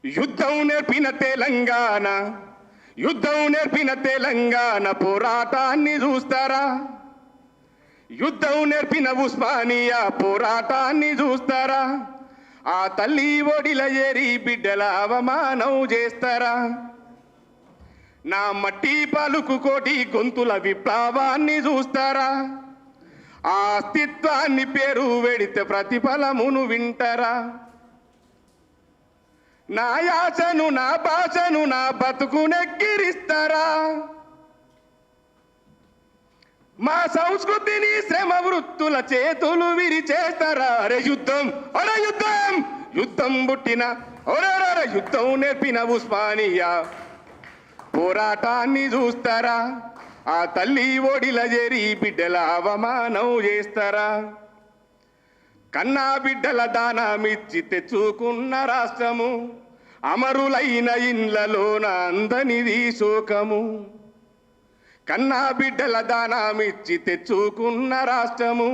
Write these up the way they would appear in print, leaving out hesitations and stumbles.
యుద్ధం నేర్పిన తెలంగాణ, యుద్ధం నేర్పిన తెలంగాణ పోరాటాన్ని చూస్తారా? యుద్ధం నేర్పిన ఉస్మానియా పోరాటాన్ని చూస్తారా? ఆ తల్లి ఒడిల ఏరి బిడ్డల అవమానం చేస్తారా? నా మట్టి పలుకు కోటి గొంతుల విప్లవాన్ని చూస్తారా? ఆ అస్తిత్వాన్ని పేరు వెడితే ప్రతిఫలమును వింటారా? నా యాసను నా భాషను నా బతుకునెక్కిరిస్తారా? మా సంస్కృతిని శ్రమ వృత్తుల చేతులు విరిచేస్తారా? అరే యుద్ధం, అరే యుద్ధం, యుద్ధం పుట్టిన ఒరే యుద్ధం నేర్పిన ఉస్మానియా పోరాటాన్ని చూస్తారా? ఆ తల్లి ఒడిల చేరి బిడ్డల అవమానం చేస్తారా? కన్నా బిడ్డల దానమిచ్చి తెచ్చుకున్న రాష్ట్రము, అమరులైన ఇండ్లలోన అందనిది శోకము. కన్నా బిడ్డల దానమిచ్చి తెచ్చుకున్న రాష్ట్రము,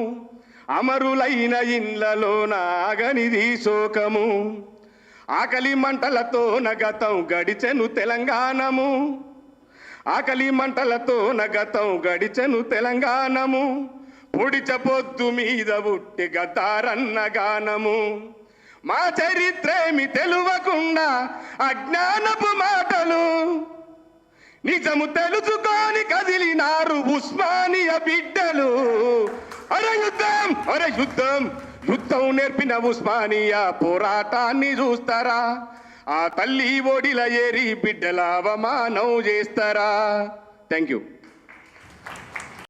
అమరులైన ఇండ్లలోన ఆగనిది శోకము. ఆకలి మంటలతో నగతం గడిచెను తెలంగాణము, ఆకలి మంటలతో నగతం గడిచెను తెలంగాణము. పొడిచ పొద్దు మీద పుట్టి గతారన్న గానము. మా చరిత్రేమి తెలువకుండా అజ్ఞానపు మాటలు, నిజము తెలుసుకొని కదిలినారు ఉస్మానియా బిడ్డలు. అరే యుద్ధం, అరే యుద్ధం, యుద్ధం నేర్పిన ఉస్మానియా పోరాటాన్ని చూస్తారా? ఆ తల్లి ఒడిల ఏరి బిడ్డల అవమానం చేస్తారా? Thank you.